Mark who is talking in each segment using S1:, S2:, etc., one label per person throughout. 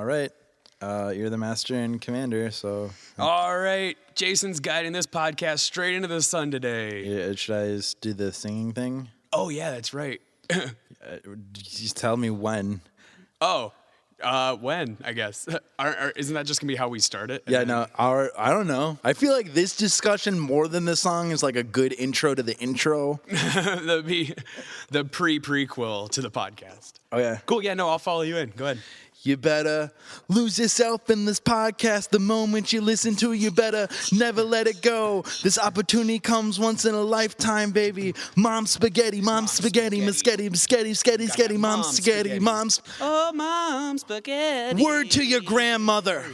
S1: All right. You're the master and commander, so...
S2: All right. Jason's guiding this podcast straight into the sun today.
S1: Yeah, should I just do the singing thing?
S2: Oh, yeah, that's right.
S1: Just tell me when.
S2: When, I guess. Isn't that just going to be how we start it?
S1: Yeah, no, I don't know. I feel like this discussion more than the song is like a good intro to the intro.
S2: the prequel to the podcast.
S1: Oh, yeah.
S2: Cool, yeah, no, I'll follow you in. Go ahead.
S1: You better lose yourself in this podcast. The moment you listen to it, you better never let it go. This opportunity comes once in a lifetime, baby. Mom spaghetti, mom spaghetti, sketty, mom spaghetti, mom's.
S2: Oh, mom spaghetti.
S1: Word to your grandmother.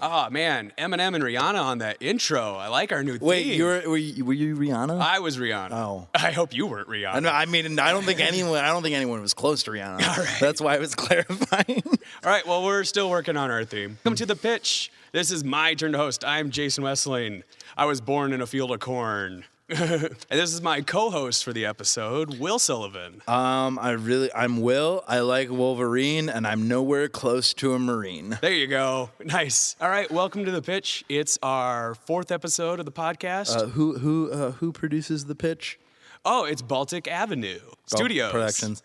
S2: Oh, man, Eminem and Rihanna on that intro. I like our new theme.
S1: Wait, were you Rihanna?
S2: I was Rihanna.
S1: Oh.
S2: I hope you weren't Rihanna.
S1: I mean, I don't think anyone was close to Rihanna. All right. That's why I was clarifying.
S2: All right, well, we're still working on our theme. Come to the pitch. This is my turn to host. I'm Jason Wessling. I was born in a field of corn. And this is my co-host for the episode, Will Sullivan.
S1: I'm Will. I like Wolverine, and I'm nowhere close to a Marine.
S2: There you go. Nice. All right, welcome to the pitch. It's our 4th episode of the podcast.
S1: Who produces the pitch?
S2: Oh, it's Baltic Avenue Studios.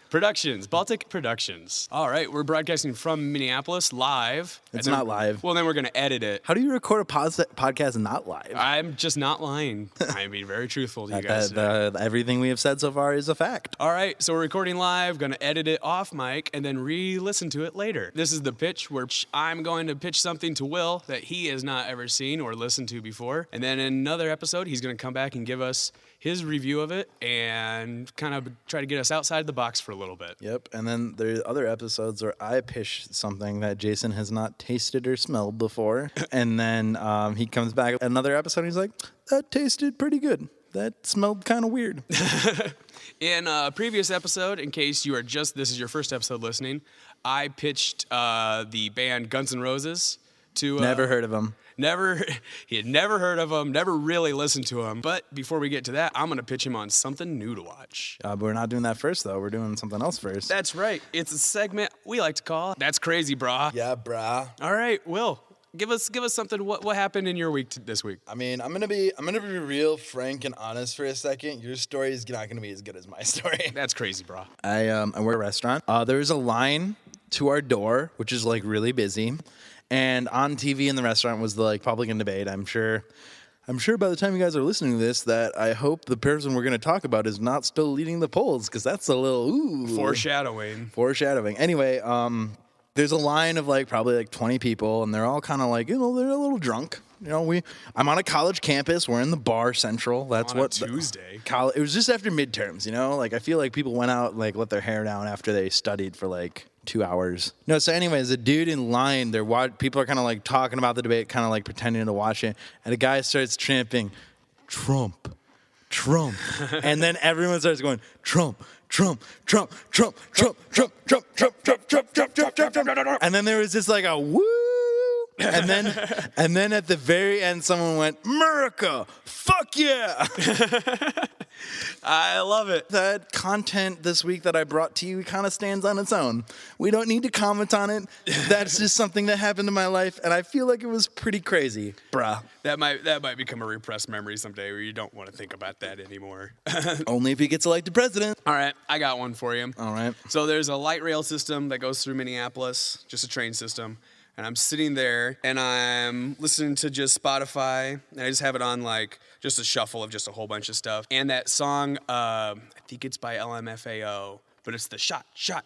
S2: Productions. Baltic Productions. All right, we're broadcasting from Minneapolis live.
S1: It's not live.
S2: Well, then we're going to edit it.
S1: How do you record a podcast not live?
S2: I'm just not lying. I'm being very truthful to you guys.
S1: Everything we have said so far is a fact.
S2: All right, so we're recording live, going to edit it off mic, and then re-listen to it later. This is the pitch where I'm going to pitch something to Will that he has not ever seen or listened to before. And then in another episode, he's going to come back and give us his review of it and kind of try to get us outside the box for a little bit.
S1: Yep, and then there are other episodes where I pitch something that Jason has not tasted or smelled before, and then he comes back another episode and he's like, that tasted pretty good. That smelled kind of weird.
S2: In a previous episode, in case this is your first episode listening, I pitched the band Guns N' Roses to...
S1: Never heard of them.
S2: He had never heard of them, never really listened to them. But before we get to that, I'm going to pitch him on something new to watch.
S1: But we're not doing that first, though. We're doing something else first.
S2: That's right. It's a segment we like to call That's Crazy, Brah.
S1: Yeah, brah.
S2: All right, Will, give us something. What happened in your week this week?
S1: I mean, I'm gonna be real frank and honest for a second. Your story is not gonna be as good as my story.
S2: That's crazy, Brah.
S1: I work at a restaurant. There's a line to our door, which is like really busy. And on TV in the restaurant was the Republican debate. I'm sure by the time you guys are listening to this that I hope the person we're going to talk about is not still leading the polls, because that's a little
S2: Foreshadowing.
S1: Anyway, there's a line of probably 20 people, and they're all kind of they're a little drunk. I'm on a college campus. We're in the bar central. That's what
S2: Tuesday.
S1: It was just after midterms. I feel like people went out let their hair down after they studied for 2 hours. No, so anyways, a dude in line, people are kind of talking about the debate, kind of pretending to watch it, and a guy starts chanting, Trump, Trump, and then everyone starts going, Trump, Trump, Trump, Trump, Trump, Trump, Trump, Trump, Trump, Trump, Trump, Trump, Trump, Trump, and then there was just a woo. And then at the very end, someone went, America, fuck yeah.
S2: I love it.
S1: That content this week that I brought to you kind of stands on its own. We don't need to comment on it. That's just something that happened in my life, and I feel like it was pretty crazy, brah.
S2: That might become a repressed memory someday where you don't want to think about that anymore.
S1: Only if he gets elected president.
S2: All right, I got one for you.
S1: All right.
S2: So there's a light rail system that goes through Minneapolis, just a train system. And I'm sitting there, and I'm listening to just Spotify, and I just have it on, just a shuffle of just a whole bunch of stuff. And that song, I think it's by LMFAO, but it's the shots.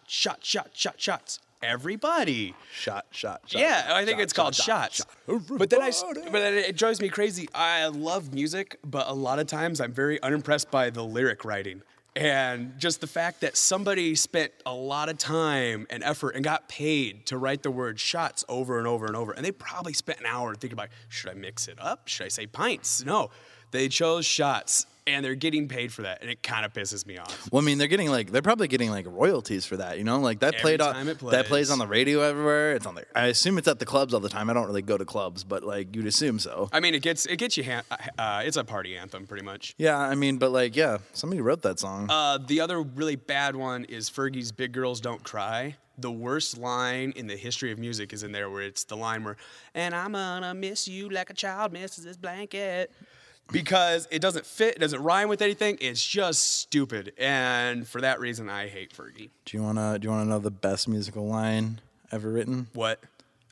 S2: Everybody.
S1: Shot.
S2: Yeah, I think it's called Shots. But then it drives me crazy. I love music, but a lot of times I'm very unimpressed by the lyric writing. And just the fact that somebody spent a lot of time and effort and got paid to write the word shots over and over and over. And they probably spent an hour thinking about, should I mix it up? Should I say pints? No, they chose shots. And they're getting paid for that, and it kind of pisses me off.
S1: Well, I mean, they're probably getting royalties for that, that plays on the radio everywhere. It's on there. I assume it's at the clubs all the time. I don't really go to clubs, but you'd assume so.
S2: I mean, it gets you. It's a party anthem, pretty much.
S1: Yeah, I mean, but somebody wrote that song.
S2: The other really bad one is Fergie's "Big Girls Don't Cry." the worst line in the history of music is in there, where it's the line where, and I'm gonna miss you like a child misses his blanket. Because it doesn't fit, it doesn't rhyme with anything. It's just stupid, and for that reason, I hate Fergie.
S1: Do you wanna know the best musical line ever written?
S2: What?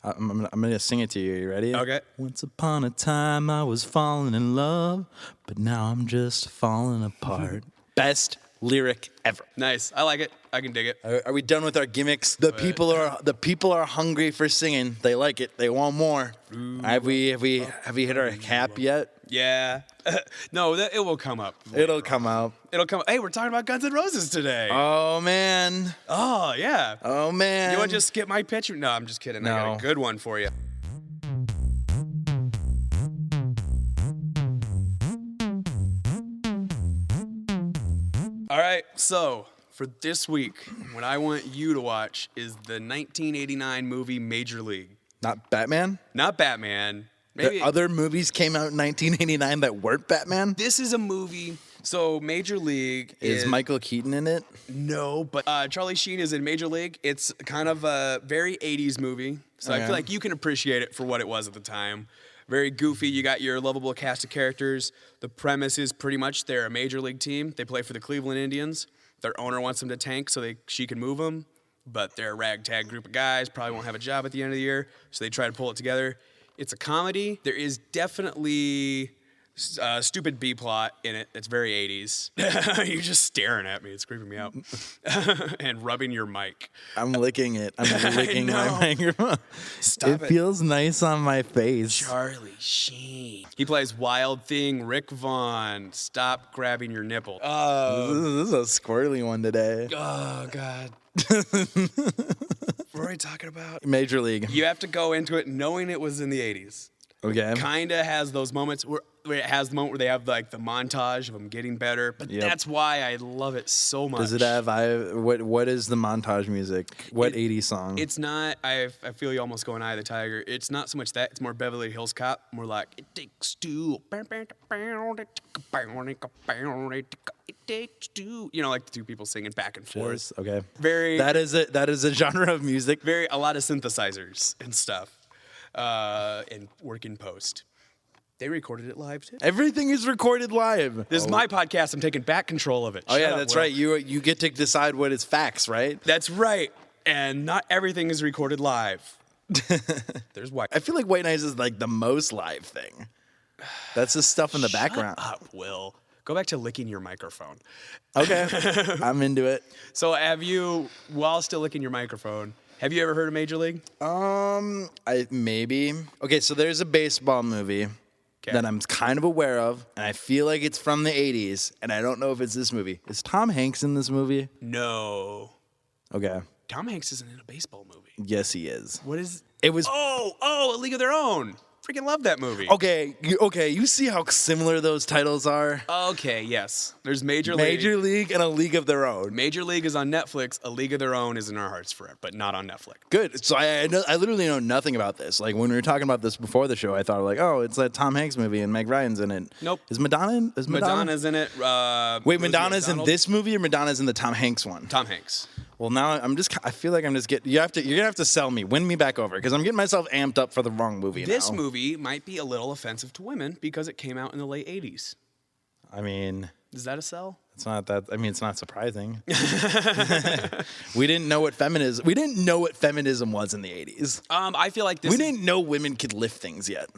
S1: I'm gonna sing it to you. You ready?
S2: Okay.
S1: Once upon a time, I was falling in love, but now I'm just falling apart. Best lyric ever.
S2: Nice. I like it. I can dig it.
S1: Are we done with our gimmicks? The people are hungry for singing. They like it. They want more. Have we hit our cap yet?
S2: Yeah. No, it will come up.
S1: It'll come out.
S2: It'll come. Hey, we're talking about Guns N' Roses today.
S1: Oh man.
S2: Oh yeah.
S1: Oh man.
S2: You want to just skip my pitch? No, I'm just kidding.
S1: No.
S2: I got a good one for you. All right, so for this week, what I want you to watch is the 1989 movie Major League.
S1: Not Batman?
S2: Not Batman. Maybe
S1: Other movies came out in 1989 that weren't Batman?
S2: this is a movie. So Major League
S1: Is Michael Keaton in it?
S2: No, but Charlie Sheen is in Major League. It's kind of a very 80s movie. So I
S1: Okay.
S2: feel like you can appreciate it for what it was at the time. Very goofy. You got your lovable cast of characters. The premise is pretty much they're a Major League team. They play for the Cleveland Indians. Their owner wants them to tank so she can move them. But they're a ragtag group of guys. Probably won't have a job at the end of the year. So they try to pull it together. It's a comedy. There is definitely a stupid B-plot in it. It's very 80s. You're just staring at me. It's creeping me out. And rubbing your mic.
S1: I'm licking it. I'm licking my
S2: know.
S1: microphone.
S2: Stop it.
S1: Feels nice on my face.
S2: Charlie Sheen. He plays Wild Thing Rick Vaughn. Stop grabbing your nipple.
S1: This is a squirrely one today.
S2: Oh, God. What are we talking about?
S1: Major League.
S2: You have to go into it knowing it was in the 80s.
S1: Okay.
S2: Kind of has those moments where it has the moment where they have like the montage of them getting better. But
S1: Yep.
S2: that's why I love it so much.
S1: Does it have what is the montage music? What 80s song?
S2: It's not, I feel you almost going Eye of the Tiger. It's not so much that. It's more Beverly Hills Cop. More like, it takes two. It takes two. You know, like the two people singing back and forth.
S1: Okay.
S2: Very,
S1: That is a genre of music.
S2: a lot of synthesizers and stuff. And work in post. They recorded it live too.
S1: Everything is recorded live.
S2: This is my podcast. I'm taking back control of it.
S1: Oh
S2: Shut
S1: yeah,
S2: up,
S1: that's
S2: Will.
S1: right. You get to decide what is facts, right?
S2: That's right. And not everything is recorded live. There's white.
S1: I feel like White Nights is like the most live thing. That's the stuff in the background.
S2: Shut up, Will. Go back to licking your microphone.
S1: Okay. I'm into it.
S2: So have you, while still licking your microphone, have you ever heard of Major League?
S1: I maybe. Okay, so there's a baseball movie that I'm kind of aware of, and I feel like it's from the 80s, and I don't know if it's this movie. Is Tom Hanks in this movie?
S2: No.
S1: Okay.
S2: Tom Hanks isn't in a baseball movie.
S1: Yes, he is.
S2: What is?
S1: It was
S2: Oh, A League of Their Own. Freaking love that movie.
S1: Okay, you see how similar those titles are?
S2: Okay, yes. There's Major League.
S1: Major League and A League of Their Own.
S2: Major League is on Netflix. A League of Their Own is in our hearts forever, but not on Netflix.
S1: Good. So I literally know nothing about this. Like when we were talking about this before the show, I thought like, oh, it's a Tom Hanks movie and Meg Ryan's in it.
S2: Nope.
S1: Is Madonna?
S2: Madonna's in it.
S1: Wait, Madonna's in this movie or Madonna's in the Tom Hanks one?
S2: Tom Hanks.
S1: Well, now I feel like I'm just getting. You're gonna have to sell me, win me back over, because I'm getting myself amped up for the wrong movie.
S2: This
S1: now.
S2: movie might be a little offensive to women because it came out in the late 80s.
S1: I mean,
S2: Is that a sell?
S1: it's not that. I mean, it's not surprising. We didn't know what feminism. We didn't know what feminism was in the 80s.
S2: I feel like this.
S1: We didn't know women could lift things yet.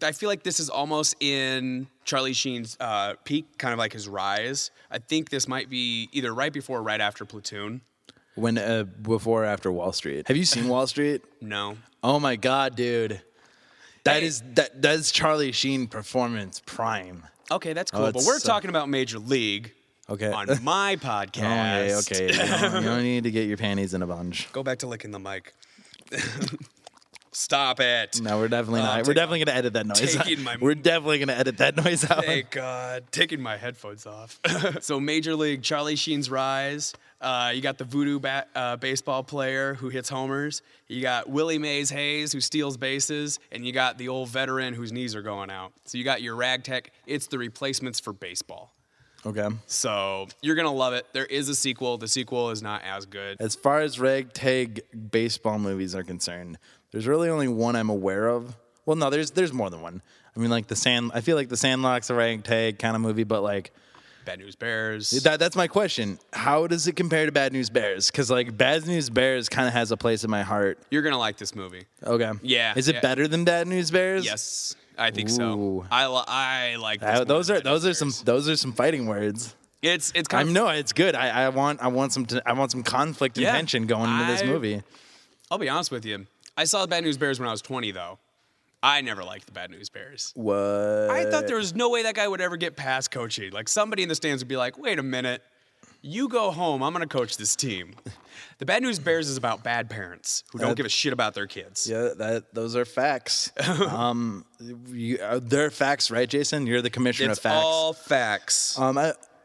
S2: I feel like this is almost in Charlie Sheen's peak, kind of like his rise. I think this might be either right before or right after Platoon.
S1: When before or after Wall Street? Have you seen Wall Street?
S2: No.
S1: Oh my God, dude. That's Charlie Sheen performance prime.
S2: Okay, that's cool.
S1: Oh,
S2: But we're
S1: it's
S2: talking about Major League
S1: Okay.
S2: on my podcast.
S1: Okay. You don't need to get your panties in a bunch.
S2: Go back to licking the mic. Stop it.
S1: No, we're definitely not. We're definitely gonna edit that noise out.
S2: taking my-
S1: We're definitely gonna edit that noise out.
S2: Thank God. Taking my headphones off. So Major League, Charlie Sheen's rise. You got the voodoo baseball player who hits homers. You got Willie Mays Hayes who steals bases. And you got the old veteran whose knees are going out. So you got your ragtag. It's the replacements for baseball.
S1: Okay.
S2: So you're going to love it. There is a sequel. The sequel is not as good.
S1: As far as ragtag baseball movies are concerned, there's really only one I'm aware of. Well, no, there's more than one. I mean, like I feel like The Sandlot's a ragtag kind of movie, but like
S2: Bad News Bears.
S1: That's my question. How does it compare to Bad News Bears? Because like Bad News Bears kind of has a place in my heart.
S2: You're gonna like this movie.
S1: Okay.
S2: Yeah.
S1: Is it better than Bad News Bears?
S2: Yes, I think
S1: Ooh.
S2: so. I like this
S1: those are some fighting words.
S2: It's kind of.
S1: No, it's good. I want some conflict and tension going into this movie.
S2: I'll be honest with you. I saw Bad News Bears when I was 20, though. I never liked the Bad News Bears.
S1: What?
S2: I thought there was no way that guy would ever get past coaching. Like, somebody in the stands would be like, wait a minute. You go home. I'm going to coach this team. The Bad News Bears is about bad parents who don't give a shit about their kids.
S1: Yeah, those are facts. They're facts, right, Jason? You're the commissioner of facts.
S2: It's all facts.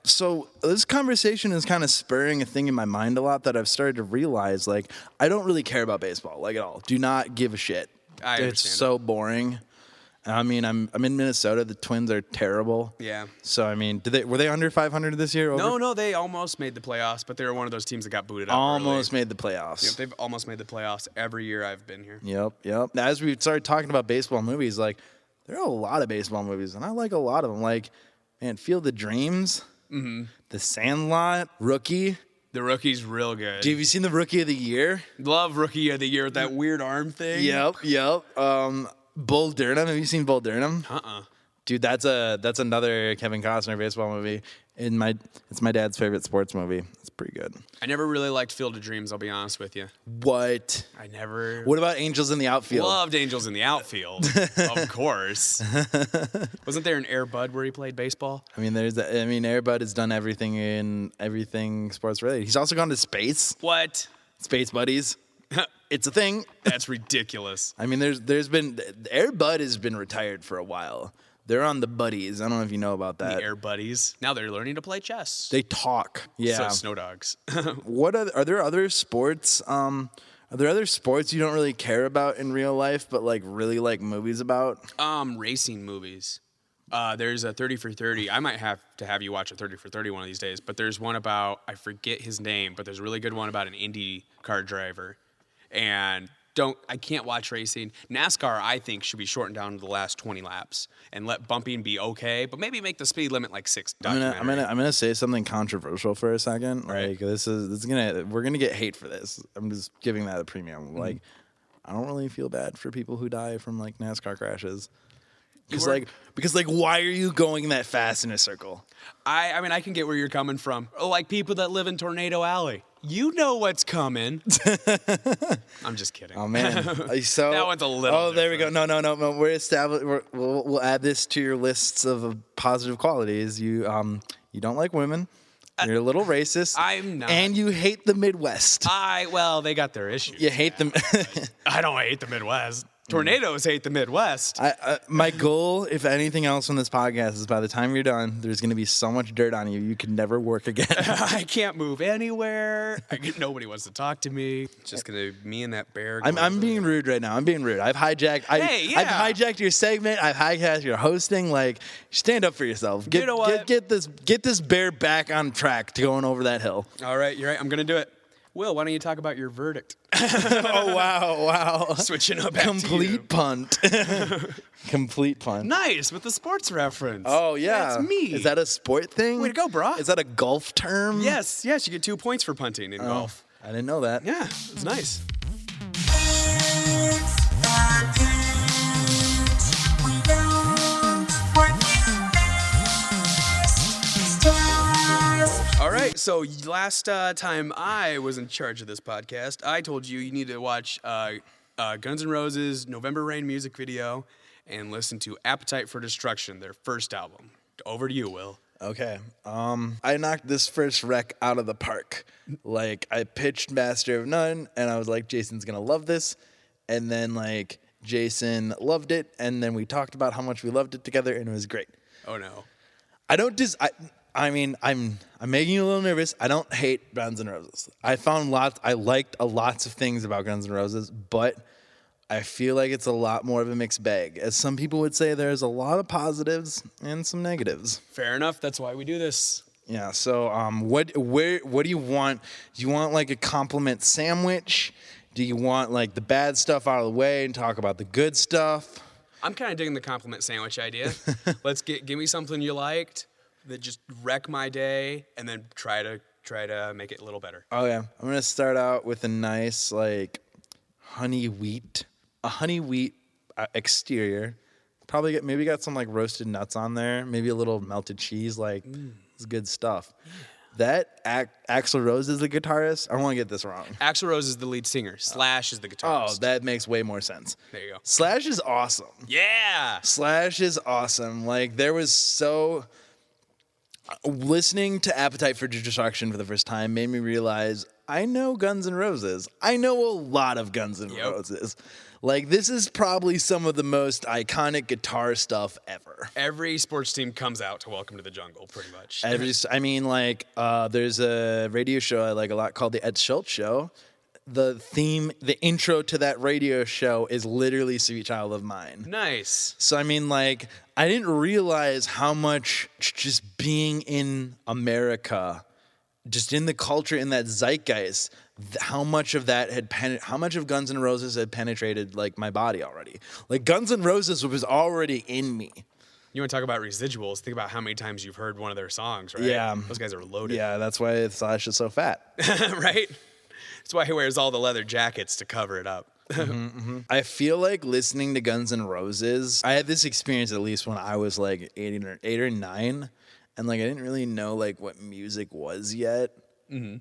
S1: So this conversation is kind of spurring a thing in my mind a lot that I've started to realize. Like, I don't really care about baseball, like at all. Do not give a shit. It's so boring. I mean, I'm in Minnesota. The Twins are terrible.
S2: Yeah.
S1: So I mean, were they under 500 this year?
S2: No, they almost made the playoffs, but they were one of those teams that got booted out.
S1: Almost made the playoffs.
S2: Yep, they've almost made the playoffs every year I've been here.
S1: Yep. Now, as we started talking about baseball movies, like there are a lot of baseball movies, and I like a lot of them. Like, man, Field of Dreams, The Sandlot, Rookie.
S2: The Rookie's real good.
S1: Have you seen the Rookie of the Year?
S2: Love Rookie of the Year with that weird arm thing.
S1: Yep. Bull Durham. Have you seen Bull Durham? Dude, that's another Kevin Costner baseball movie. It's my dad's favorite sports movie. It's pretty good.
S2: I never really liked Field of Dreams, I'll be honest with you.
S1: What? What about Angels in the Outfield?
S2: Loved Angels in the Outfield. Of course. Wasn't there an Air Bud where he played baseball?
S1: I mean, Air Bud has done everything sports related. He's also gone to space.
S2: What?
S1: Space Buddies. It's a thing.
S2: That's ridiculous.
S1: I mean, there's been Air Bud has been retired for a while. They're on the Buddies. I don't know if you know about that.
S2: The Air Buddies. Now they're learning to play chess.
S1: They talk. Yeah.
S2: So Snow Dogs.
S1: Are there other sports? Are there other sports you don't really care about in real life, but like really like movies about?
S2: Racing movies. There's a 30 for 30. I might have to have you watch a 30 for 30 one of these days. But there's one about, I forget his name, but there's a really good one about an Indy car driver. And I can't watch racing. NASCAR, I think, should be shortened down to the last 20 laps and let bumping be okay, but maybe make the speed limit like 6.
S1: I'm gonna say something controversial for a second.
S2: Right.
S1: Like we're gonna get hate for this. I'm just giving that a premium. Like, I don't really feel bad for people who die from like NASCAR crashes. Because why are you going that fast in a circle?
S2: I mean, I can get where you're coming from. Like people that live in Tornado Alley. You know what's coming. I'm just kidding.
S1: Oh man, so
S2: that one's a little.
S1: Oh, there we go. No. We're established. We'll add this to your lists of positive qualities. You don't like women. You're a little racist.
S2: I'm not.
S1: And you hate the Midwest.
S2: Well, they got their issues.
S1: You hate them.
S2: I don't hate the Midwest. Tornadoes hate the Midwest.
S1: My goal, if anything else on this podcast, is by the time you're done, there's going to be so much dirt on you, you can never work again.
S2: I can't move anywhere. Nobody wants to talk to me. It's just going to me and that bear.
S1: I'm being rude right now. I'm being rude. I've hijacked. I've hijacked your segment. I've hijacked your hosting. Like, stand up for yourself.
S2: You know what?
S1: Get this bear back on track to going over that hill.
S2: All right, you're right. I'm going to do it. Will, why don't you talk about your verdict?
S1: Oh, wow.
S2: Switching up back to you.
S1: Complete punt. Complete punt.
S2: Nice, with the sports reference.
S1: Oh, yeah.
S2: That's me.
S1: Is that a sport thing?
S2: Way to go, bro.
S1: Is that a golf term?
S2: Yes, you get 2 points for punting in golf.
S1: I didn't know that.
S2: Yeah, it's nice. All right, so last time I was in charge of this podcast, I told you need to watch Guns N' Roses' November Rain music video and listen to Appetite for Destruction, their first album. Over to you, Will.
S1: Okay. I knocked this first rec out of the park. Like, I pitched Master of None, and I was like, Jason's going to love this. And then, like, Jason loved it, and then we talked about how much we loved it together, and it was great.
S2: Oh, no.
S1: I mean, I'm making you a little nervous. I don't hate Guns N' Roses. I liked lots of things about Guns N' Roses, but I feel like it's a lot more of a mixed bag. As some people would say, there's a lot of positives and some negatives.
S2: Fair enough. That's why we do this.
S1: Yeah. So, what do you want? Do you want like a compliment sandwich? Do you want like the bad stuff out of the way and talk about the good stuff?
S2: I'm kind of digging the compliment sandwich idea. Give me something you liked that just wreck my day, and then try to make it a little better.
S1: Oh yeah, I'm gonna start out with a nice like honey wheat exterior. Probably maybe got some like roasted nuts on there, maybe a little melted cheese. Like it's good stuff. That Axl Rose is the guitarist. I don't want to get this wrong.
S2: Axl Rose is the lead singer. Slash is the guitarist.
S1: Oh, that makes way more sense.
S2: There you go.
S1: Slash is awesome.
S2: Yeah.
S1: Slash is awesome. Like there was listening to Appetite for Destruction for the first time made me realize I know Guns N' Roses. I know a lot of Guns N' Roses. Like, this is probably some of the most iconic guitar stuff ever.
S2: Every sports team comes out to Welcome to the Jungle, pretty much.
S1: There's a radio show I like a lot called The Ed Schultz Show. The intro to that radio show is literally Sweet Child of Mine.
S2: Nice.
S1: So, I didn't realize how much just being in America, just in the culture, in that zeitgeist, how much of Guns N' Roses had penetrated like my body already. Like Guns N' Roses was already in me.
S2: You want to talk about residuals? Think about how many times you've heard one of their songs, right?
S1: Yeah,
S2: those guys are loaded.
S1: Yeah, that's why Slash is so fat.
S2: Right? That's why he wears all the leather jackets to cover it up.
S1: I feel like listening to Guns N' Roses. I had this experience at least when I was like 8 or 9, and like I didn't really know like what music was yet. Mm-hmm.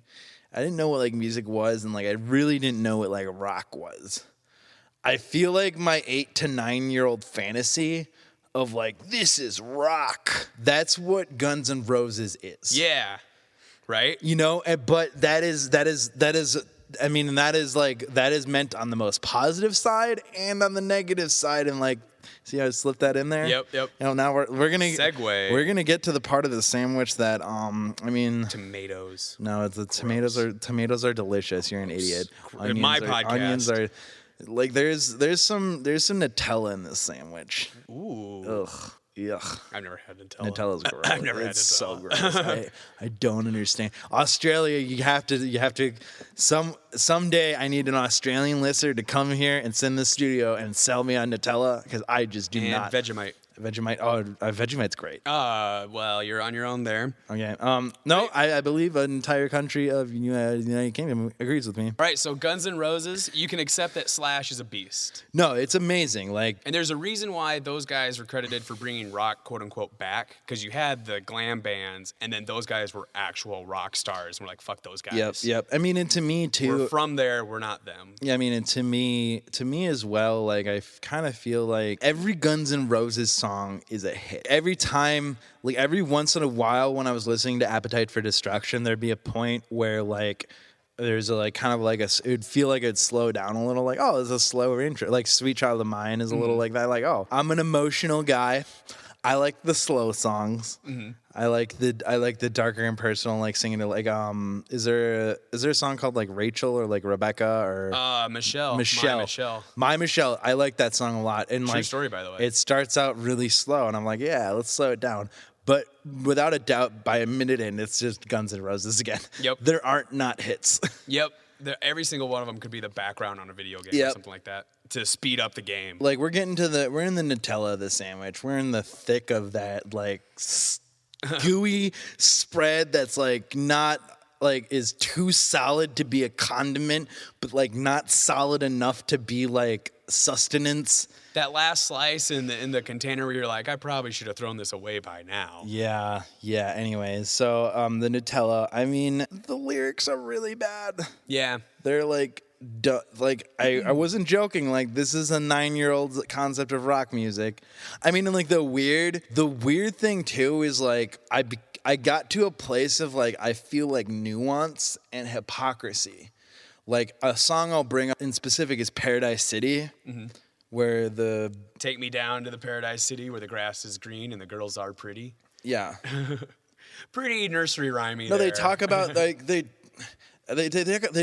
S1: I didn't know what like music was, and like I really didn't know what like rock was. I feel like my 8 to 9-year-old fantasy of like this is rock. That's what Guns N' Roses is.
S2: Yeah, right.
S1: But that is meant on the most positive side and on the negative side, and like. See how I slipped that in there?
S2: Yep.
S1: Now we're gonna
S2: segue.
S1: We're gonna get to the part of the sandwich that
S2: tomatoes.
S1: No, it's the tomatoes are delicious. You're an idiot.
S2: In my podcast,
S1: onions are like there's some Nutella in this sandwich.
S2: Ooh.
S1: Ugh. Yuck.
S2: I've never had Nutella.
S1: Nutella's gross.
S2: I've never had Nutella.
S1: It's so gross. I don't understand. Australia, you have to someday I need an Australian listener to come here and send the studio and sell me on Nutella because I just do not.
S2: Vegemite.
S1: Vegemite. Oh, Vegemite's great.
S2: Well, you're on your own there.
S1: Okay. No, I believe an entire country of the United Kingdom agrees with me.
S2: All right. So Guns N' Roses, you can accept that Slash is a beast.
S1: No, it's amazing. Like,
S2: and there's a reason why those guys were credited for bringing rock, quote unquote, back, because you had the glam bands, and then those guys were actual rock stars. And we're like, fuck those guys.
S1: Yep. I mean, and to me too.
S2: We're from there. We're not them.
S1: Yeah. I mean, and to me as well. Like, I kind of feel like every Guns N' Roses song is a hit. Every time, like every once in a while when I was listening to Appetite for Destruction, there'd be a point where like there's a like kind of like it would feel like it'd slow down a little, like, oh, there's a slower intro. Like Sweet Child of Mine is a little like that, like, oh, I'm an emotional guy. I like the slow songs. Mm-hmm. I like the darker and personal, like singing it. Like, is there a song called like Rachel or like Rebecca or
S2: Michelle?
S1: My Michelle. I like that song a lot. And
S2: true story, by the way.
S1: It starts out really slow, and I'm like, yeah, let's slow it down. But without a doubt, by a minute in, it's just Guns N' Roses again.
S2: Yep.
S1: There aren't not hits.
S2: Yep. Every single one of them could be the background on a video game or something like that to speed up the game.
S1: Like we're in the Nutella of the sandwich. We're in the thick of that like gooey spread that's like not like is too solid to be a condiment, but like not solid enough to be like sustenance.
S2: That last slice in the container where you're like, I probably should have thrown this away by now.
S1: Yeah. Anyways, so the Nutella. I mean, the lyrics are really bad.
S2: Yeah,
S1: they're like, I wasn't joking. Like, this is a 9-year-old's concept of rock music. I mean, and like the weird thing too is like I got to a place of like I feel like nuance and hypocrisy. Like a song I'll bring up in specific is Paradise City. Mm-hmm. Where
S2: take me down to the Paradise City where the grass is green and the girls are pretty.
S1: Yeah.
S2: Pretty nursery rhymey.
S1: No, there. They talk about like they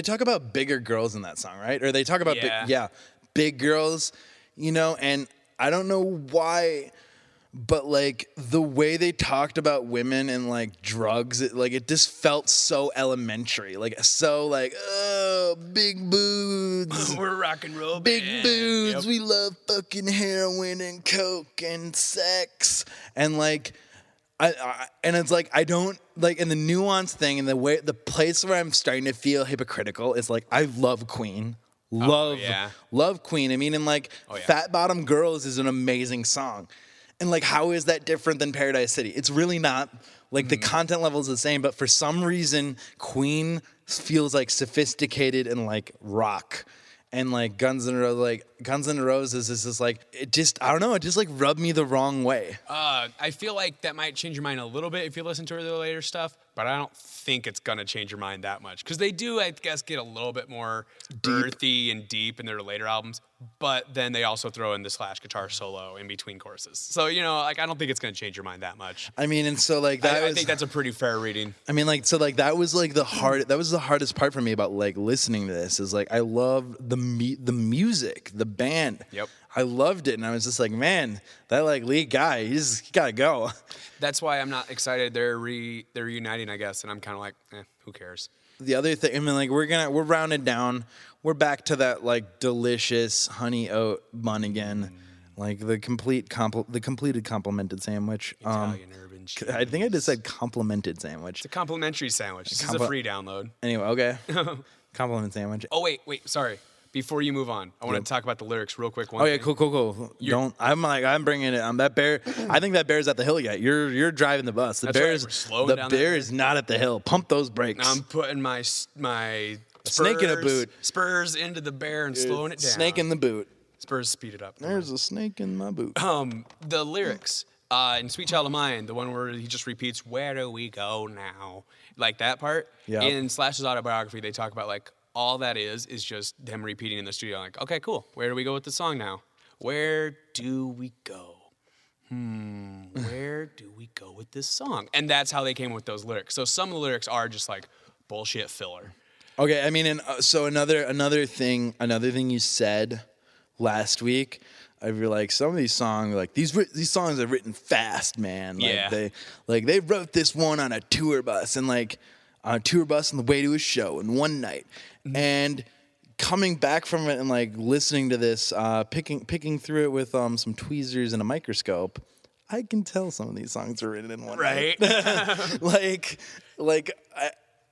S1: talk about bigger girls in that song, right? Or they talk about big girls, and I don't know why but like the way they talked about women and like drugs, it just felt so elementary, like so like, oh, big boobs,
S2: We're rock and roll
S1: big
S2: band.
S1: boobs,
S2: Yep.
S1: we love fucking heroin and coke and sex, and like and it's like I don't like, in the nuance thing and the place where I'm starting to feel hypocritical is like I love Queen. Love Queen. I mean, and like Fat Bottom Girls is an amazing song. And like, how is that different than Paradise City? It's really not. Like the content level is the same, but for some reason, Queen feels like sophisticated and like rock. And like Guns N' Roses is just like, it just, I don't know, it just like rubbed me the wrong way.
S2: I feel like that might change your mind a little bit if you listen to their later stuff, but I don't think it's gonna change your mind that much. Because they do, I guess, get a little bit more earthy and deep in their later albums, but then they also throw in the Slash guitar solo in between choruses. So, you know, like I don't think it's gonna change your mind that much.
S1: I mean, and so like that
S2: I think that's a pretty fair reading.
S1: I mean, like, so like that was like the hardest part for me about like listening to this is like I love the music, the band.
S2: Yep.
S1: I loved it, and I was just like, man, that like lead guy, he gotta go.
S2: That's why I'm not excited. They're reuniting, I guess, and I'm kind of like, who cares?
S1: The other thing, I mean, like we're rounded down. We're back to that like delicious honey oat bun again, like the completed complimented sandwich.
S2: Italian urban cheese.
S1: I think I just said complimented sandwich.
S2: It's a complimentary sandwich. This is a free download.
S1: Anyway, okay. Compliment sandwich.
S2: Oh wait, sorry. Before you move on, I want to talk about the lyrics real quick.
S1: Oh yeah, cool. I'm bringing it. That bear. I think that bear's at the hill yet. You're driving the bus. The bear is not at the hill. Pump those brakes.
S2: I'm putting my Spurs,
S1: snake in a boot.
S2: Spurs into the bear and slowing it down.
S1: Snake in the boot.
S2: Spurs speed it up.
S1: There's a snake in my boot.
S2: The lyrics in "Sweet Child of Mine," the one where he just repeats "Where do we go now?" like that part.
S1: Yeah.
S2: In Slash's autobiography, they talk about like all that is just them repeating in the studio. Like, okay, cool. Where do we go with the song now? Where do we go? Where do we go with this song? And that's how they came with those lyrics. So some of the lyrics are just like bullshit filler.
S1: Okay, I mean, and so another thing you said last week, I feel like some of these songs, like these songs are written fast, man. Like
S2: yeah.
S1: they wrote this one on a tour bus and like on a tour bus on the way to a show in one night. And coming back from it and like listening to this, picking through it with some tweezers and a microscope, I can tell some of these songs are written in one night. like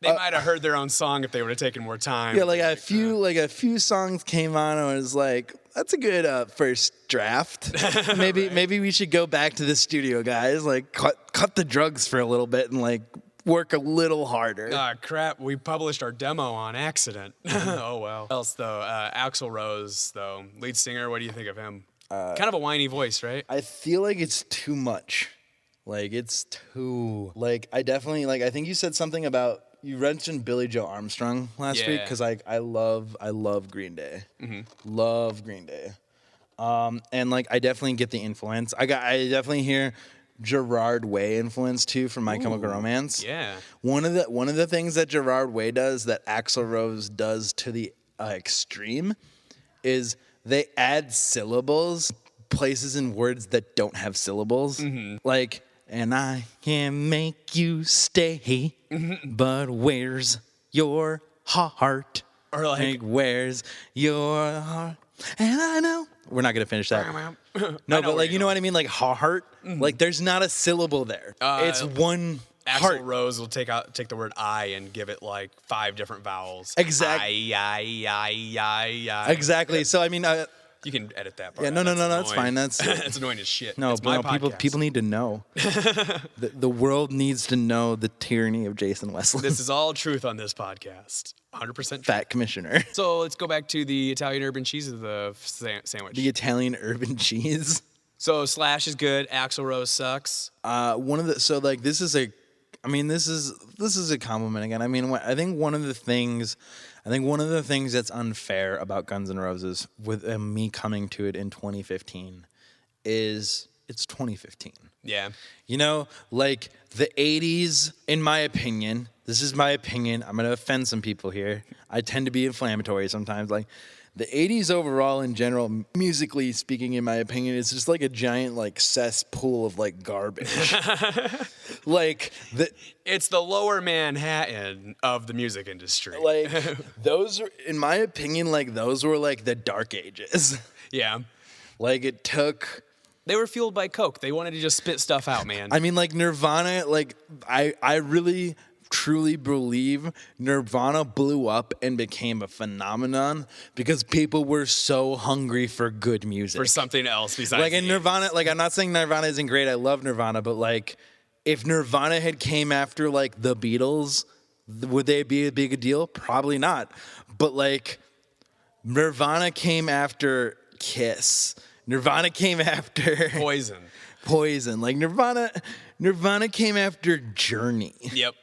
S2: they might have heard their own song if they would have taken more time.
S1: Yeah, like a few songs came on and I was like, that's a good first draft. Maybe we should go back to the studio, guys. Like cut the drugs for a little bit and like work a little harder.
S2: Ah, crap. We published our demo on accident. Oh, well. What else, though? Axl Rose, though. Lead singer, what do you think of him? Kind of a whiny voice, right?
S1: I feel like it's too much. Like, it's too... Like, I definitely... Like, I think you said something about... You mentioned Billy Joe Armstrong last week, because I love Green Day. Mm-hmm. Love Green Day. And, like, I definitely get the influence. I definitely hear... Gerard Way influence too from My Chemical Romance.
S2: Yeah.
S1: One of the things that Gerard Way does that Axl Rose does to the extreme is they add syllables places in words that don't have syllables. Mm-hmm. Like, and I can make you stay, but where's your heart?
S2: Or like
S1: where's your heart? And I know. We're not going to finish that. No, but like, you know what I mean? Like heart, like there's not a syllable there. It's one heart.
S2: Axl Rose will take the word I and give it like 5 different vowels.
S1: Exactly.
S2: I.
S1: Exactly. So I mean,
S2: you can edit that part.
S1: Yeah, no, that's fine. That's
S2: that's annoying as shit.
S1: No,
S2: it's my
S1: people need to know. The world needs to know the tyranny of Jason Wesley.
S2: This is all truth on this podcast. 100%
S1: Fat Commissioner.
S2: So let's go back to the Italian urban cheese of the sandwich.
S1: The Italian urban cheese.
S2: So Slash is good. Axl Rose sucks.
S1: This is a compliment again. I mean, I think one of the things that's unfair about Guns N' Roses with me coming to it in 2015 is it's 2015.
S2: Yeah.
S1: You know, like the 80s, in my opinion, this is my opinion. I'm going to offend some people here. I tend to be inflammatory sometimes. Like, the 80s overall in general, musically speaking, in my opinion, is just like a giant like cesspool of like garbage. Like
S2: it's the lower Manhattan of the music industry.
S1: Like those are, in my opinion, like those were like the dark ages.
S2: Yeah.
S1: Like it took.
S2: They were fueled by Coke. They wanted to just spit stuff out, man.
S1: I mean, like Nirvana, like I really truly believe Nirvana blew up and became a phenomenon because people were so hungry for good music.
S2: For something else besides
S1: like in Nirvana, like I'm not saying Nirvana isn't great. I love Nirvana, but like if Nirvana had came after like the Beatles, would they be a big deal? Probably not. But like Nirvana came after Kiss. Nirvana came after Poison. Like Nirvana came after Journey.
S2: Yep.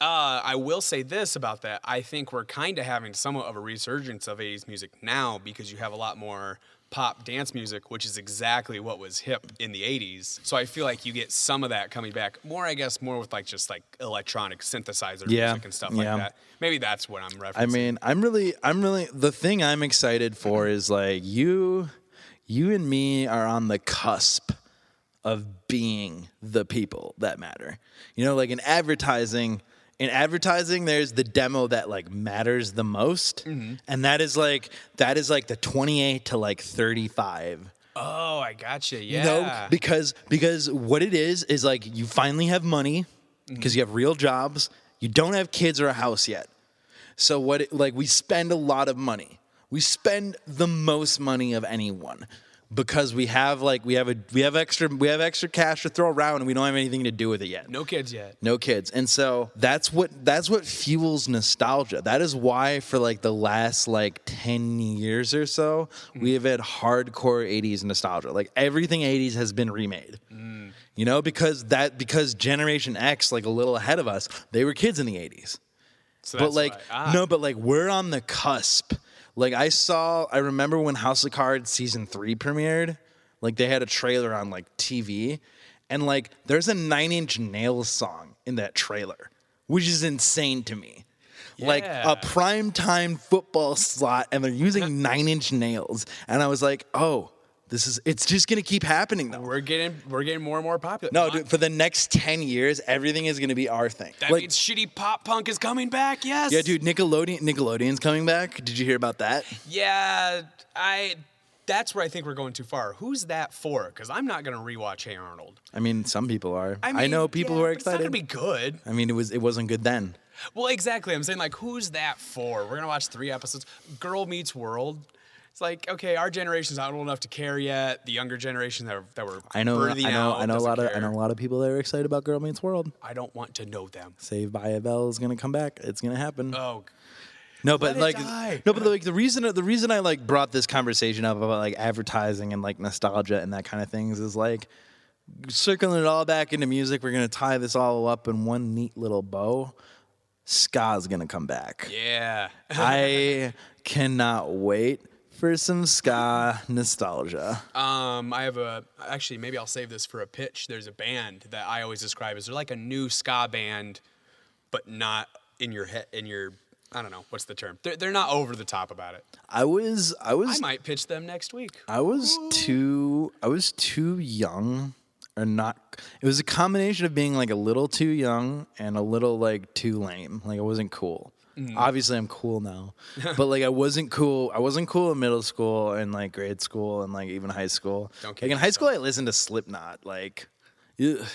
S2: I will say this about that. I think we're kind of having somewhat of a resurgence of 80s music now because you have a lot more pop dance music, which is exactly what was hip in the 80s. So I feel like you get some of that coming back. More, I guess, more with like just like electronic synthesizer music and stuff like that. Maybe that's what I'm referencing.
S1: I mean, I'm really, the thing I'm excited for is like you and me are on the cusp of being the people that matter. You know, like in advertising, there's the demo that like matters the most, and that is like the 28 to like 35.
S2: Oh, I gotcha. Yeah.
S1: You know, because what it is like you finally have money because you have real jobs. You don't have kids or a house yet. So we spend a lot of money. We spend the most money of anyone. Because we have extra cash to throw around and we don't have anything to do with it yet.
S2: No kids yet.
S1: No kids. And so that's what fuels nostalgia. That is why for like the last like 10 years or so, we have had hardcore 80s nostalgia. Like everything 80s has been remade. You know, because Generation X, like a little ahead of us, they were kids in the 80s.
S2: So
S1: but like but like we're on the cusp. Like I remember when House of Cards season 3 premiered, like they had a trailer on like TV, and like there's a 9 Inch Nails song in that trailer, which is insane to me. Yeah. Like a primetime football slot, and they're using 9 Inch Nails, and I was like, oh, it's just gonna keep happening though.
S2: We're getting more and more popular.
S1: No, dude, for the next 10 years, everything is gonna be our thing.
S2: That means shitty pop punk is coming back. Yes.
S1: Yeah, dude, Nickelodeon's coming back. Did you hear about that?
S2: Yeah, that's where I think we're going too far. Who's that for? Because I'm not gonna rewatch Hey Arnold.
S1: I mean, some people are. I know people who are excited.
S2: It's not gonna be good.
S1: I mean, it wasn't good then.
S2: Well, exactly. I'm saying like, who's that for? We're gonna watch 3 episodes. Girl Meets World. It's like, okay, our generation's not old enough to care yet. The younger generation that were
S1: I know a lot of people that are excited about Girl Meets World.
S2: I don't want to know them.
S1: Saved by a Bell is gonna come back. It's gonna happen.
S2: Oh.
S1: No, but like the reason I like brought this conversation up about like advertising and like nostalgia and that kind of things is like circling it all back into music. We're gonna tie this all up in one neat little bow. Ska's gonna come back.
S2: Yeah.
S1: I cannot wait for some ska nostalgia.
S2: Actually, maybe I'll save this for a pitch. There's a band that I always describe as they're like a new ska band, but not in your head, I don't know, what's the term? They're not over the top about it.
S1: I
S2: might pitch them next week.
S1: I was too young or not. It was a combination of being like a little too young and a little like too lame. Like I wasn't cool. Obviously I'm cool now, but like I wasn't cool in middle school and like grade school and like even high school. Like in high school I listened to Slipknot. Like, ugh.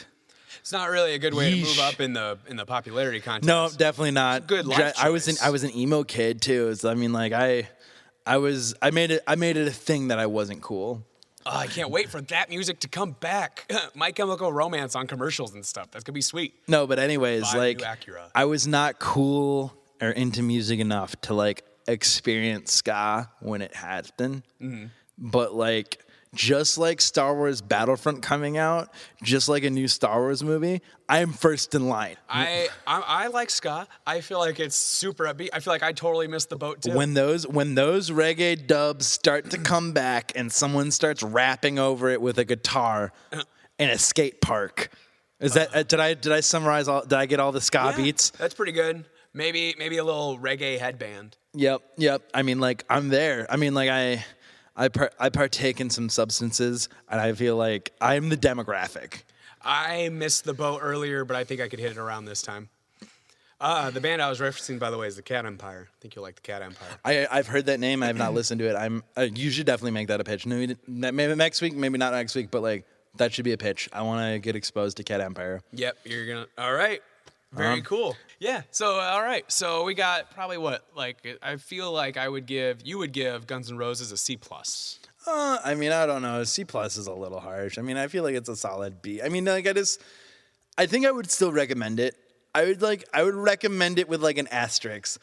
S2: It's not really a good way to move up in the popularity contest.
S1: No, definitely not.
S2: Good life choice.
S1: I was an emo kid too. So I mean like I made it a thing that I wasn't cool.
S2: Oh, I can't wait for that music to come back. My Chemical Romance on commercials and stuff. That's gonna be sweet.
S1: No, but anyways, like I was not cool or into music enough to like experience ska when it happened. But like just like Star Wars Battlefront coming out, just like a new Star Wars movie, I'm first in line.
S2: I like ska. I feel like it's super upbeat. I feel like I totally missed the boat too.
S1: When those reggae dubs start to come back and someone starts rapping over it with a guitar in a skate park, Is that did I summarize all? Did I get all the ska beats?
S2: That's pretty good. Maybe a little reggae headband.
S1: Yep. I mean, like I'm there. I mean, like I partake in some substances, and I feel like I'm the demographic.
S2: I missed the boat earlier, but I think I could hit it around this time. The band I was referencing, by the way, is the Cat Empire. I think you'll like the Cat Empire.
S1: I've heard that name. I have not listened to it. You should definitely make that a pitch. Maybe next week, maybe not next week, but like that should be a pitch. I want to get exposed to Cat Empire.
S2: Yep, you're gonna. All right, very cool. Yeah. So all right, so we got probably what like I feel like you would give Guns N' Roses a C+.
S1: I mean, I don't know. C+ is a little harsh. I mean, I feel like it's a solid B. I mean, like I think I would still recommend it. I would recommend it with like an asterisk.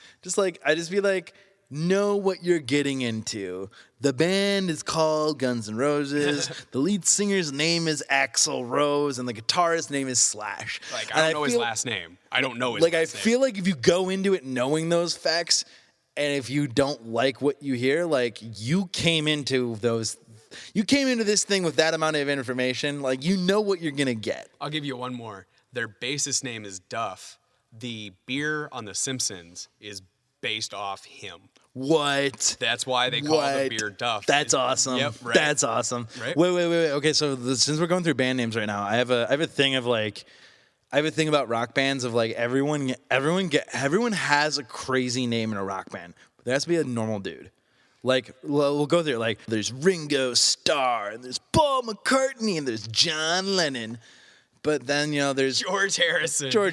S1: I just be like, know what you're getting into. The band is called Guns N' Roses. The lead singer's name is Axl Rose, and the guitarist's name is Slash.
S2: Like, I don't know his last name. I don't know his
S1: last
S2: name.
S1: Like, I feel like if you go into it knowing those facts, and if you don't like what you hear, like, you came into this thing with that amount of information, like, you know what you're gonna get.
S2: I'll give you one more. Their bassist name is Duff. The beer on The Simpsons is based off him.
S1: What?
S2: That's why they call the beer Duff.
S1: That's awesome.
S2: Yep, right.
S1: That's awesome.
S2: Right?
S1: Wait. Okay, so since we're going through band names right now, I have a thing about rock bands of like everyone has a crazy name in a rock band, but there has to be a normal dude. Like we'll go through. Like there's Ringo Starr, and there's Paul McCartney, and there's John Lennon. But then, there's
S2: George Harrison. You're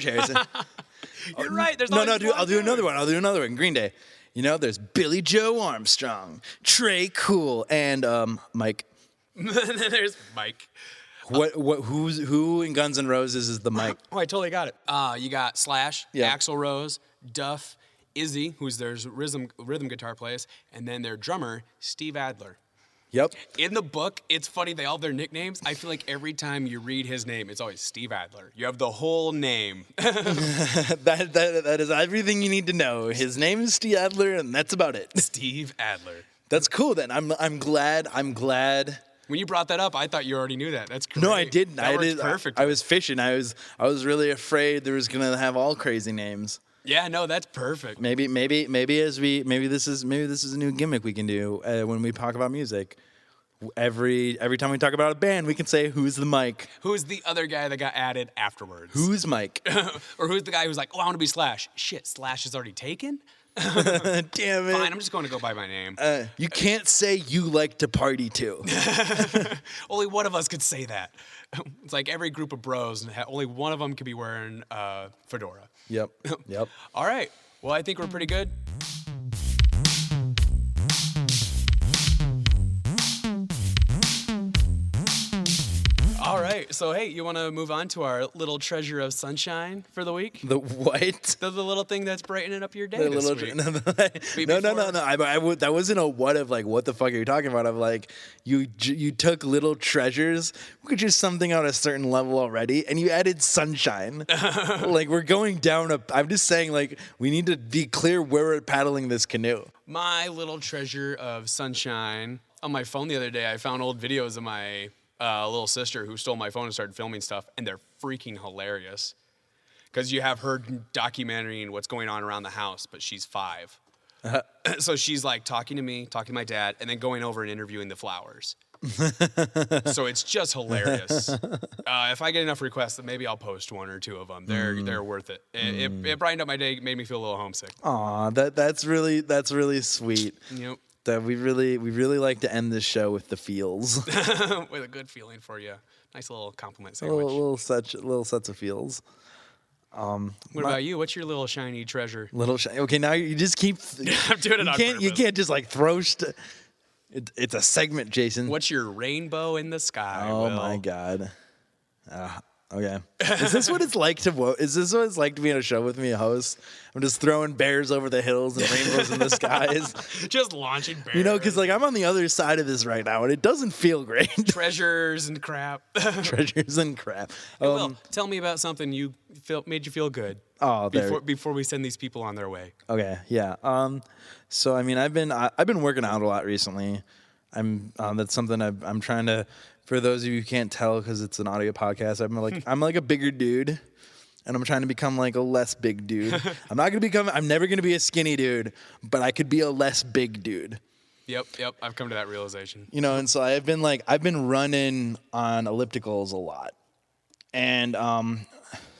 S2: right. There's
S1: no, dude. I'll do another one. Green Day. There's Billy Joe Armstrong, Trey Cool, and Mike.
S2: There's Mike.
S1: Who in Guns N' Roses is the Mike?
S2: Oh, I totally got it. You got Slash, Axl Rose, Duff, Izzy, who's their rhythm guitar plays, and then their drummer, Steve Adler.
S1: Yep.
S2: In the book, it's funny, they all have their nicknames. I feel like every time you read his name, it's always Steve Adler. You have the whole name.
S1: that is everything you need to know. His name is Steve Adler, and that's about it.
S2: Steve Adler.
S1: That's cool then. I'm glad.
S2: When you brought that up, I thought you already knew that. That's great.
S1: No, I didn't.
S2: That works perfect.
S1: I was fishing. I was really afraid there was gonna have all crazy names.
S2: Yeah, no, that's perfect.
S1: Maybe this is a new gimmick we can do when we talk about music. Every time we talk about a band, we can say, "Who's the Mike?"
S2: Who's the other guy that got added afterwards?
S1: Who's Mike?
S2: Or who's the guy who's like, "Oh, I want to be Slash." Shit, Slash is already taken.
S1: Damn it!
S2: Fine, I'm just going to go by my name.
S1: You can't say you like to party too.
S2: Only one of us could say that. It's like every group of bros, only one of them could be wearing fedora.
S1: Yep.
S2: All right. Well, I think we're pretty good. All right. So, hey, you want to move on to our little treasure of sunshine for the week?
S1: The what?
S2: The little thing that's brightening up your day this week.
S1: No. That wasn't a what of like, what the fuck are you talking about? Of like, you took little treasures, which is something on a certain level already, and you added sunshine. Like, we're going down I'm just saying, like, we need to be clear where we're paddling this canoe.
S2: My little treasure of sunshine. On my phone the other day, I found old videos of my little sister who stole my phone and started filming stuff, and they're freaking hilarious. Because you have her documenting what's going on around the house, but she's 5. So she's like talking to me, talking to my dad, and then going over and interviewing the flowers. So it's just hilarious. If I get enough requests, then maybe I'll post 1 or 2 of them. They're worth it. It brightened up my day, made me feel a little homesick.
S1: Aw, that's really sweet.
S2: Yep.
S1: That we really like to end this show with the feels.
S2: With a good feeling for you. Nice little compliment sandwich.
S1: little sets of feels.
S2: What about you? What's your little shiny treasure?
S1: Okay, now you just keep.
S2: I'm doing it on purpose.
S1: You can't just like throw. It's a segment, Jason.
S2: What's your rainbow in the sky?
S1: Oh
S2: Will?
S1: my God. Okay. Is this what it's like to be on a show with me, a host? I'm just throwing bears over the hills and rainbows in the skies.
S2: Just launching bears.
S1: Because like I'm on the other side of this right now, and it doesn't feel great.
S2: Treasures and crap.
S1: Treasures and crap.
S2: Hey, Will, tell me about something made you feel good.
S1: Oh,
S2: before we send these people on their way.
S1: Okay, yeah. So I mean, I've been working out a lot recently. That's something I'm trying to For those of you who can't tell because it's an audio podcast, I'm like a bigger dude. And I'm trying to become like a less big dude. I'm never gonna be a skinny dude, but I could be a less big dude.
S2: Yep. I've come to that realization.
S1: You know, and so I've been running on ellipticals a lot. And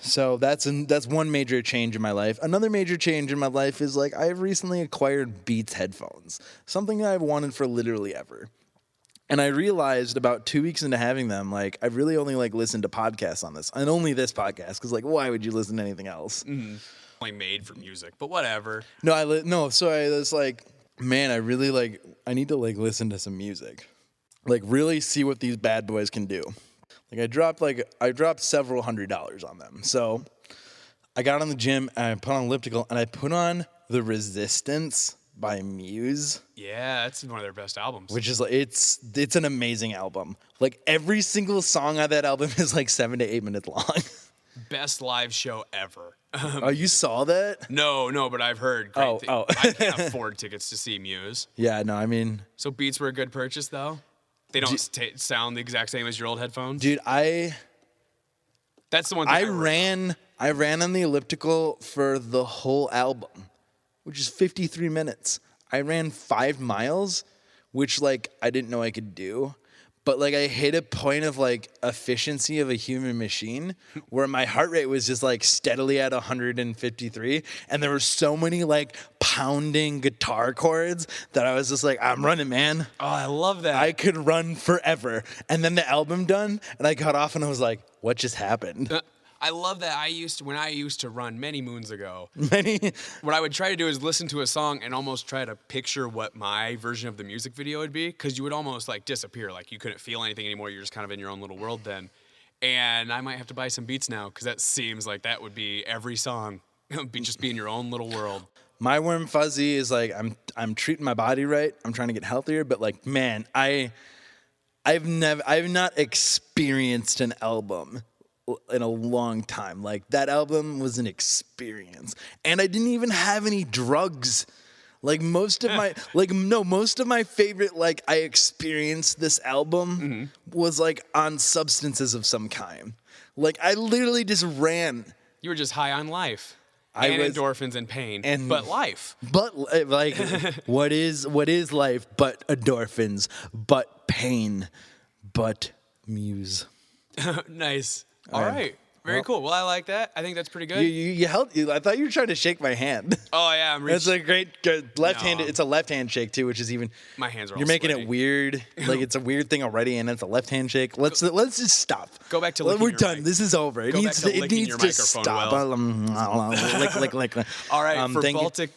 S1: so that's one major change in my life. Another major change in my life is like I've recently acquired Beats headphones, something that I've wanted for literally ever. And I realized about 2 weeks into having them, like I've really only like listened to podcasts on this, and only this podcast, because like why would you listen to anything else?
S2: Mm-hmm. Only made for music, but whatever.
S1: So I was like, man, I need to like listen to some music, like really see what these bad boys can do. Like I dropped several $100s on them. So I got on the gym and I put on elliptical and I put on The Resistance by Muse.
S2: Yeah, that's one of their best albums.
S1: Which is like it's an amazing album. Like every single song on that album is like 7 to 8 minutes long.
S2: Best live show ever.
S1: Oh, you saw that?
S2: No, but I've heard great things.
S1: Oh.
S2: I can't afford tickets to see Muse.
S1: Yeah, no, I mean.
S2: So Beats were a good purchase, though? They don't sound the exact same as your old headphones?
S1: Dude,
S2: That's the one thing
S1: I ran on the elliptical for the whole album, which is 53 minutes. I ran 5 miles, which like I didn't know I could do. But like I hit a point of like efficiency of a human machine where my heart rate was just like steadily at 153. And there were so many like pounding guitar chords that I was just like, I'm running, man.
S2: Oh, I love that.
S1: I could run forever. And then the album done and I got off and I was like, what just happened?
S2: I love that. When I used to run many moons ago, what I would try to do is listen to a song and almost try to picture what my version of the music video would be, because you would almost like disappear, like you couldn't feel anything anymore. You're just kind of in your own little world then. And I might have to buy some Beats now, because that seems like that would be every song. Just be in your own little world.
S1: My warm fuzzy is like I'm treating my body right. I'm trying to get healthier, but like man, I've not experienced an album in a long time. Like that album was an experience, and I didn't even have any drugs. Like most of my favorite, like I experienced this album was like on substances of some kind. Like I literally just ran.
S2: You were just high on life. Endorphins and pain, but life.
S1: But like, what is life but endorphins, but pain, but Muse.
S2: Nice. All right. Very cool. Well, I like that. I think that's pretty good.
S1: You held. I thought you were trying to shake my hand.
S2: Oh yeah, I'm reaching.
S1: That's a great left-handed. It's a left-hand shake too, which is even.
S2: My hands are.
S1: You're making it weird. Like it's a weird thing already, and it's a left-hand shake. Let's just stop.
S2: Go back to.
S1: We're done. This is over. It needs to stop. Lick.
S2: All right. For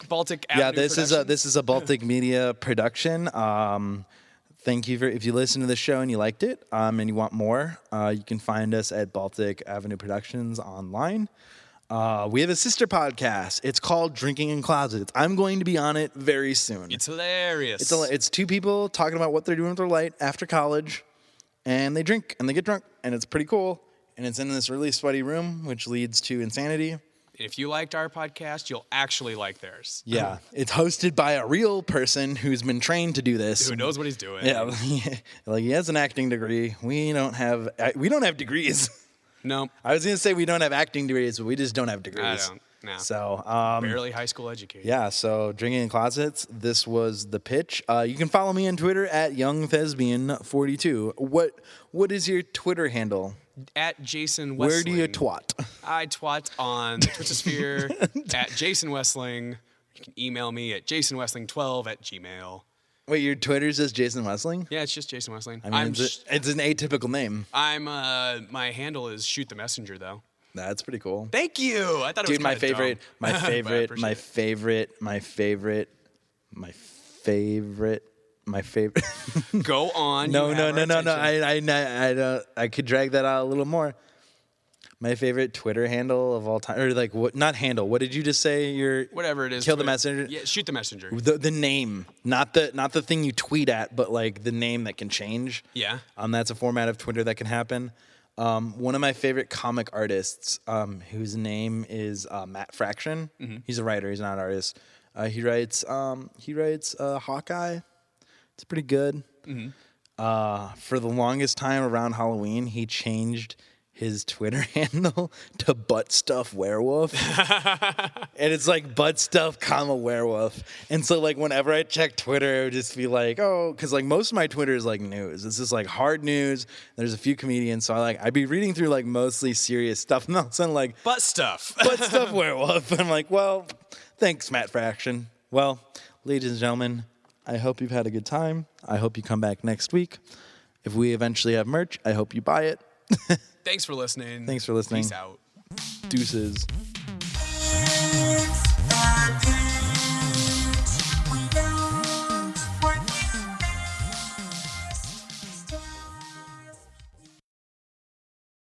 S2: Baltic.
S1: Yeah, this is a Baltic Media production. Thank you if you listen to the show and you liked it, and you want more, you can find us at Baltic Avenue Productions online. We have a sister podcast. It's called Drinking in Closets. I'm going to be on it very soon.
S2: It's hilarious.
S1: It's two people talking about what they're doing with their life after college, and they drink and they get drunk, and it's pretty cool. And it's in this really sweaty room, which leads to insanity.
S2: If you liked our podcast, you'll actually like theirs.
S1: Yeah. It's hosted by a real person who's been trained to do this.
S2: Who knows what he's doing.
S1: Yeah. Like he has an acting degree. We don't have degrees.
S2: No.
S1: I was going to say we don't have acting degrees, but we just don't have degrees.
S2: I don't. No.
S1: So,
S2: barely high school educated.
S1: Yeah. So Drinking in Closets, this was the pitch. You can follow me on Twitter at YoungThespian42. What is your Twitter handle?
S2: At Jason Westling.
S1: Where do you twat?
S2: I twat on the Twittersphere at Jason Westling. You can email me at jasonwestling12@gmail.com.
S1: Wait, your Twitter says Jason Westling?
S2: Yeah, it's just Jason Westling.
S1: I mean, it's an atypical name.
S2: My handle is Shoot the Messenger though.
S1: That's pretty cool.
S2: Thank you. I thought it was
S1: my favorite.
S2: Go on.
S1: No. I could drag that out a little more. My favorite Twitter handle of all time, or like what? Not handle. What did you just say?
S2: Whatever it is.
S1: Kill the messenger.
S2: Yeah, shoot the messenger.
S1: The name, not the thing you tweet at, but like the name that can change.
S2: Yeah.
S1: That's a format of Twitter that can happen. One of my favorite comic artists, whose name is Matt Fraction. Mm-hmm. He's a writer. He's not an artist. He writes Hawkeye. It's pretty good. Mm-hmm. for the longest time around Halloween, he changed his Twitter handle to butt stuff werewolf. And it's like butt stuff, werewolf. And so like whenever I check Twitter, it would just be like, oh, because like most of my Twitter is like news. It's just like hard news. There's a few comedians, so I'd be reading through like mostly serious stuff, and all of a sudden like
S2: butt stuff
S1: werewolf. And I'm like, well, thanks, Matt Fraction. Well, ladies and gentlemen, I hope you've had a good time. I hope you come back next week. If we eventually have merch, I hope you buy it.
S2: Thanks for listening.
S1: Thanks for listening.
S2: Peace out.
S1: Deuces.